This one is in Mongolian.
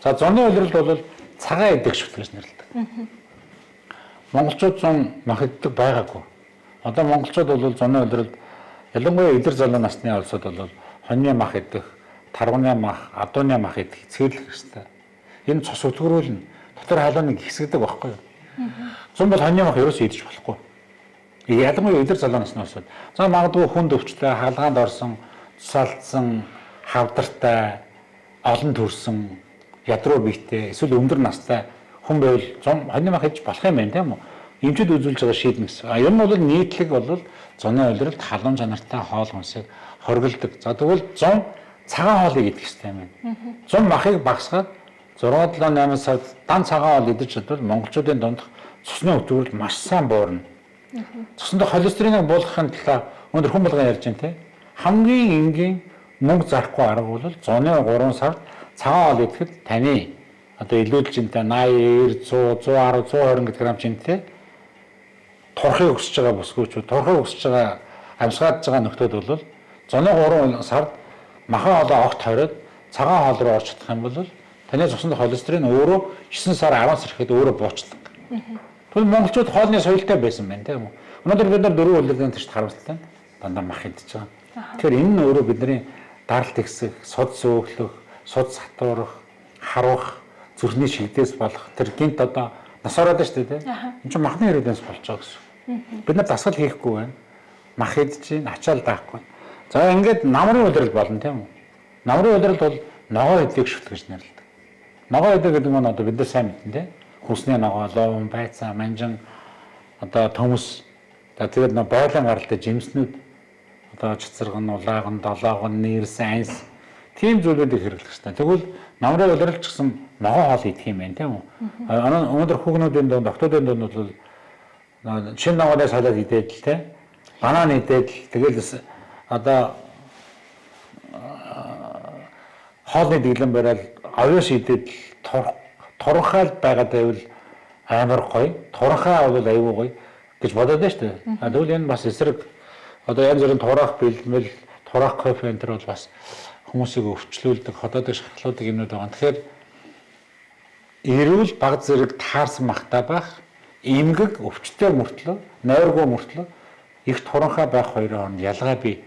За зуны улиралд бол цагаан эдэг шүтлэг гэж нэрлэдэг. Монголчууд зун мах иддэг байгаагүй. Одоо монголчууд бол зуны улиралд ялангуяа илэр залуу насны улсууд бол хоньны мах идэх, таргууны мах, адууны мах идэх эцгэрлэх хэрэгтэй. Энэ цус үлгэрүүлнэ. Дотор халууныг хэсгдэг байхгүй юу? Зун бол хоньны мах ерөөсөө идэж болохгүй. Ялангуяа илэр залуу насны улсууд. За магадгүй хүнд өвчтэй, хаалгаанд орсон, цусалдсан, хавдартай, олон төрсөн, ядруу биетэй, эсвэл өндөр настай хүн байвал зун хоньны мах идэж болох юм байна тийм үү? Эмчүүд үзүүлж байгаа шийднэ гэсэн. Ер нь бол нийтлэг бол зуны улиралд халуун чанартай хоол хүнсийг хоригддаг. За тэгвэл зун цагаан хоолыг идэх хэрэгтэй юм байна. Зун махыг багасгаад 6-7-8 сард дан цагаан хоол идэж чадвал монголчуудын дунд цусны өтгөрөл маш сайн буурна. Цуснд холестериныг буулгахын тулд өндөр хүн болгон ярьж байна те. Хамгийн энгийн мөнгө зарахгүй арга бол зуны 3 сард цагаан хоол идэхэд таны одоо илүүдэл жинтэй 80, 100, 110, 120 грамм жинтэй торхыг өсөж байгаа бүсгүүчүүд, торхыг өсөж байгаа амьсгаад байгаа нөхдүүд бол зуны 3 сард махан хоолоо огт хориод цагаан хоол руу орж чадах юм бол таны цуснд холестерин өөрөө 9 сар 10 сар ихэд өөрөө буучдаг. Тэгвэл монголчууд хоолны соёлтой байсан байна тийм үү? Өнөөдөр бид нар 4 улирлын төрчд харамсалтай дандаа мах идэж байгаа. Тэгэхээр энэ нь өөрөө бидний даралт ихсэх, суд сөөхлөх, суд сатуурах, харвах, зүрхний шигдээс болох тэр гинт одоо нас ороод шүү дээ тийм. Энд чинь махны ирээдүйнс болж байгаа гэсэн. Бид нар дасгал хийхгүй байна. Мах идэж чинь ачаал даахгүй. За ингээд намрын улирал болно тийм үү? Намрын улирал бол ногоо эдлийг шүтлэг гэж нэрлэдэг. Ногоо эдэг гэдэг нь одоо бид нар сайн мэднэ тийм. Хүнсний ногоо, ловон, байцаа, манжин одоо төмөс тэгээд нөө бойлон гаралтай жимснүүд одоо чицэргэн, улааган, долоогон, нэрс, айнс тийм зүйлүүдийг хэрэглэх хэрэгтэй. Тэгвэл намрын улирал ч гэсэн ногоо хоол идэх юм байна тийм үү? Өнөөдөр хүүхнүүдийн дунд, октоодын дунд бол шинэ ногоодоос халаад идээд л тийм. Банан идээд тэгэл одоо хоолны дэглэн барайл авьяас идээд турхаал байгаад байвал амар гоё, турхаа бол аюу гоё гэж бодоод байна шүү дээ. Тэгвэл энэ бас эсрэг одоо янз бүрийн турах бэлмэл, турах кофе энэ төр бол бас хүмүүсийг өвчлүүлдэг, ходоодаг, шахлуудаг юмнууд байгаа. Тэгэхээр эрүүл баг зэрэг таарсан махтай байх, эмгэг өвчтэй мөртлөө, нойргүй мөртлөө их туранхай байх хоёрын хооронд ялгаа бий